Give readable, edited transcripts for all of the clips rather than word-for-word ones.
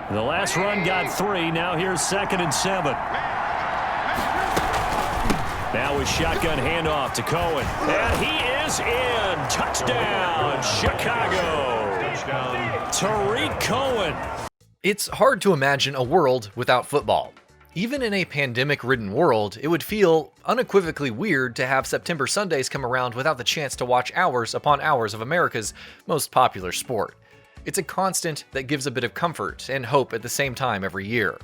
The last run got 3. Now here's 2nd and 7. Now with shotgun handoff to Cohen. And he is in. Touchdown, Chicago. Tariq Cohen. It's hard to imagine a world without football. Even in a pandemic-ridden world, it would feel unequivocally weird to have September Sundays come around without the chance to watch hours upon hours of America's most popular sport. It's a constant that gives a bit of comfort and hope at the same time every year.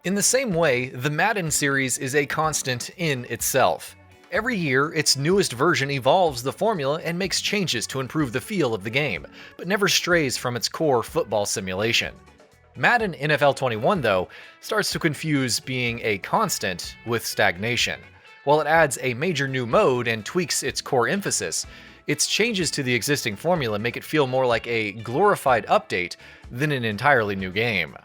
In the same way, the Madden series is a constant in itself. Every year, its newest version evolves the formula and makes changes to improve the feel of the game, but never strays from its core football simulation. Madden NFL 21, though, starts to confuse being a constant with stagnation. While it adds a major new mode and tweaks its core emphasis, its changes to the existing formula make it feel more like a glorified update than an entirely new game.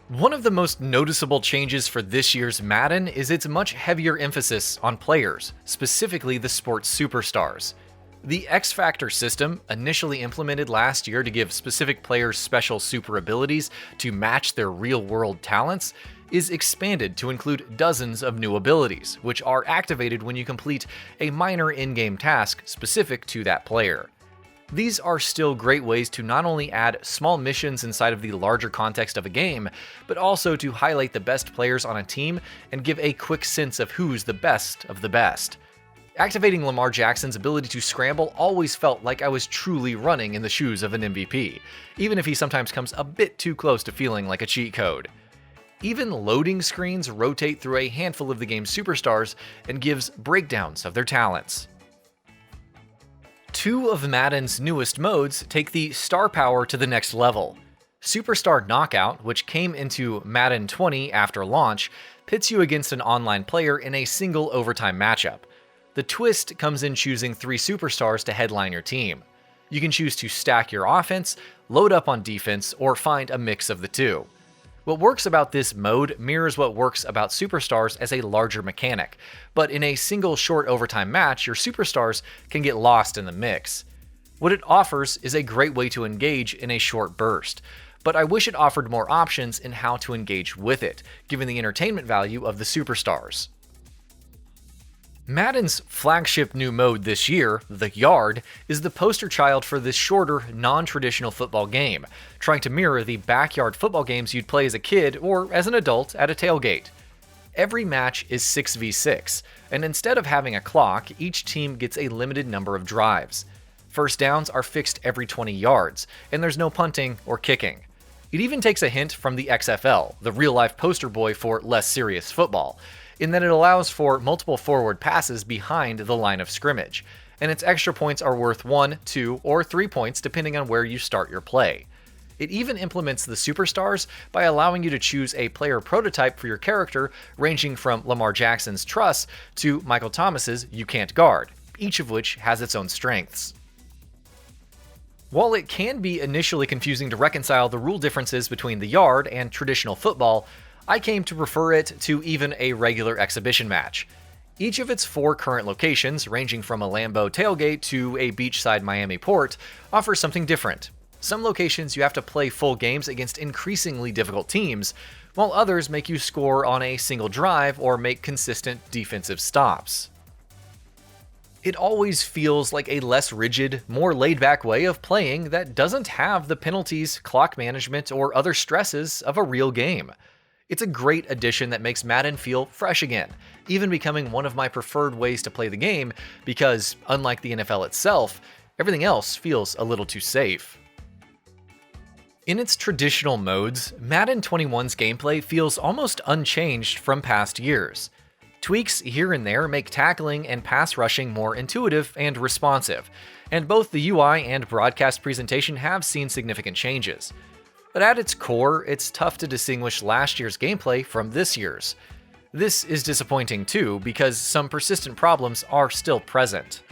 One of the most noticeable changes for this year's Madden is its much heavier emphasis on players, specifically the sports superstars. The X Factor system, initially implemented last year to give specific players special super abilities to match their real-world talents, is expanded to include dozens of new abilities, which are activated when you complete a minor in-game task specific to that player. These are still great ways to not only add small missions inside of the larger context of a game, but also to highlight the best players on a team and give a quick sense of who's the best of the best. Activating Lamar Jackson's ability to scramble always felt like I was truly running in the shoes of an MVP, even if he sometimes comes a bit too close to feeling like a cheat code. Even loading screens rotate through a handful of the game's superstars and gives breakdowns of their talents. Two of Madden's newest modes take the star power to the next level. Superstar Knockout, which came into Madden 20 after launch, pits you against an online player in a single overtime matchup. The twist comes in choosing 3 superstars to headline your team. You can choose to stack your offense, load up on defense, or find a mix of the two. What works about this mode mirrors what works about superstars as a larger mechanic, but in a single short overtime match, your superstars can get lost in the mix. What it offers is a great way to engage in a short burst, but I wish it offered more options in how to engage with it, given the entertainment value of the superstars. Madden's flagship new mode this year, the Yard, is the poster child for this shorter, non-traditional football game, trying to mirror the backyard football games you'd play as a kid or as an adult at a tailgate. Every match is 6v6, and instead of having a clock, each team gets a limited number of drives. First downs are fixed every 20 yards, and there's no punting or kicking. It even takes a hint from the XFL, the real-life poster boy for less serious football, in that it allows for multiple forward passes behind the line of scrimmage, and its extra points are worth 1, 2, or 3 points depending on where you start your play. It even implements the superstars by allowing you to choose a player prototype for your character ranging from Lamar Jackson's Truss to Michael Thomas's You Can't Guard, each of which has its own strengths. While it can be initially confusing to reconcile the rule differences between the Yard and traditional football, I came to prefer it to even a regular exhibition match. Each of its 4 current locations, ranging from a Lambeau tailgate to a beachside Miami port, offers something different. Some locations you have to play full games against increasingly difficult teams, while others make you score on a single drive or make consistent defensive stops. It always feels like a less rigid, more laid-back way of playing that doesn't have the penalties, clock management, or other stresses of a real game. It's a great addition that makes Madden feel fresh again, even becoming one of my preferred ways to play the game because, unlike the NFL itself, everything else feels a little too safe. In its traditional modes, Madden 21's gameplay feels almost unchanged from past years. Tweaks here and there make tackling and pass rushing more intuitive and responsive, and both the UI and broadcast presentation have seen significant changes. But at its core, it's tough to distinguish last year's gameplay from this year's. This is disappointing too, because some persistent problems are still present.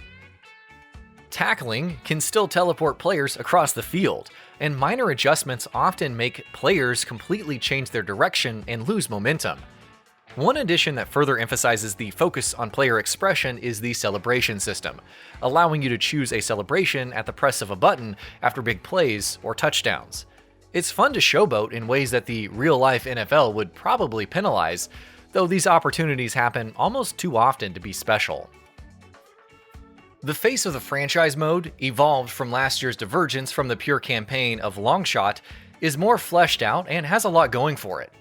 Tackling can still teleport players across the field, and minor adjustments often make players completely change their direction and lose momentum. One addition that further emphasizes the focus on player expression is the celebration system, allowing you to choose a celebration at the press of a button after big plays or touchdowns. It's fun to showboat in ways that the real-life NFL would probably penalize, though these opportunities happen almost too often to be special. The face of the franchise mode, evolved from last year's divergence from the pure campaign of Longshot, is more fleshed out and has a lot going for it.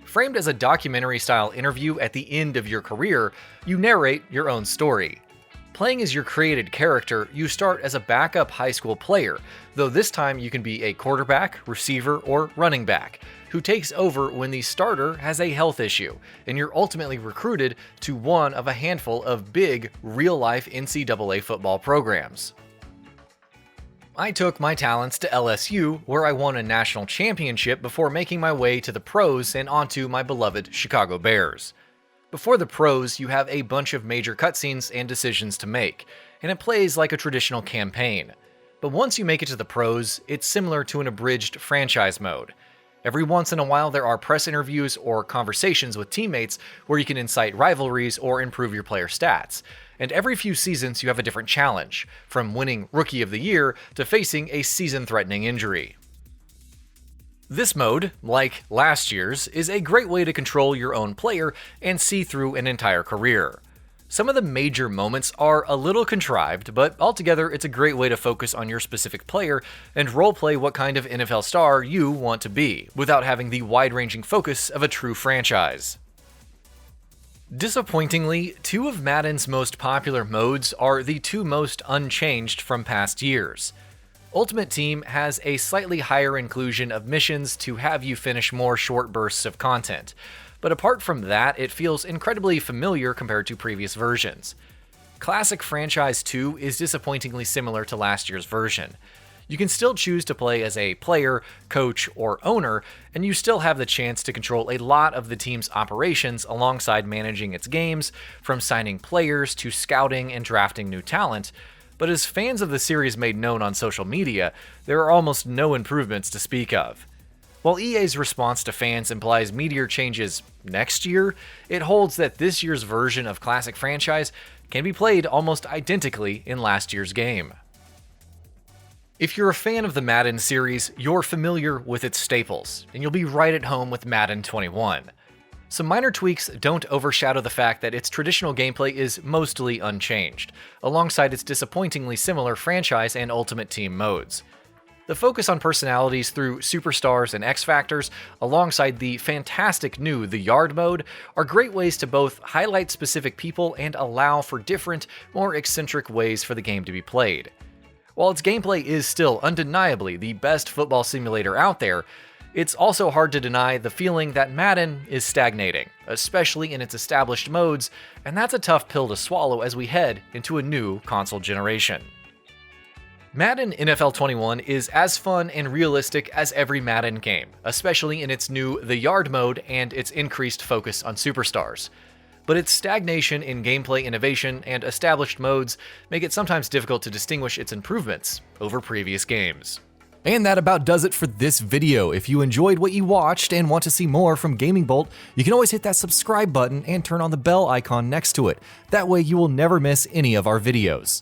Framed as a documentary-style interview at the end of your career, you narrate your own story. Playing as your created character, you start as a backup high school player, though this time you can be a quarterback, receiver, or running back, who takes over when the starter has a health issue, and you're ultimately recruited to one of a handful of big, real-life NCAA football programs. I took my talents to LSU, where I won a national championship before making my way to the pros and onto my beloved Chicago Bears. Before the pros, you have a bunch of major cutscenes and decisions to make, and it plays like a traditional campaign. But once you make it to the pros, it's similar to an abridged franchise mode. Every once in a while there are press interviews or conversations with teammates where you can incite rivalries or improve your player stats. And every few seasons you have a different challenge, from winning Rookie of the Year to facing a season-threatening injury. This mode, like last year's, is a great way to control your own player and see through an entire career. Some of the major moments are a little contrived, but altogether it's a great way to focus on your specific player and roleplay what kind of NFL star you want to be, without having the wide-ranging focus of a true franchise. Disappointingly, two of Madden's most popular modes are the two most unchanged from past years. Ultimate Team has a slightly higher inclusion of missions to have you finish more short bursts of content, but apart from that, it feels incredibly familiar compared to previous versions. Classic Franchise 2 is disappointingly similar to last year's version. You can still choose to play as a player, coach, or owner, and you still have the chance to control a lot of the team's operations alongside managing its games, from signing players to scouting and drafting new talent. But as fans of the series made known on social media, there are almost no improvements to speak of. While EA's response to fans implies meteor changes next year, it holds that this year's version of Classic Franchise can be played almost identically in last year's game. If you're a fan of the Madden series, you're familiar with its staples, and you'll be right at home with Madden 21. Some minor tweaks don't overshadow the fact that its traditional gameplay is mostly unchanged, alongside its disappointingly similar franchise and Ultimate Team modes. The focus on personalities through Superstars and X Factors, alongside the fantastic new The Yard mode, are great ways to both highlight specific people and allow for different, more eccentric ways for the game to be played. While its gameplay is still undeniably the best football simulator out there, it's also hard to deny the feeling that Madden is stagnating, especially in its established modes, and that's a tough pill to swallow as we head into a new console generation. Madden NFL 21 is as fun and realistic as every Madden game, especially in its new The Yard mode and its increased focus on superstars. But its stagnation in gameplay innovation and established modes make it sometimes difficult to distinguish its improvements over previous games. And that about does it for this video. If you enjoyed what you watched and want to see more from Gaming Bolt, you can always hit that subscribe button and turn on the bell icon next to it. That way you will never miss any of our videos.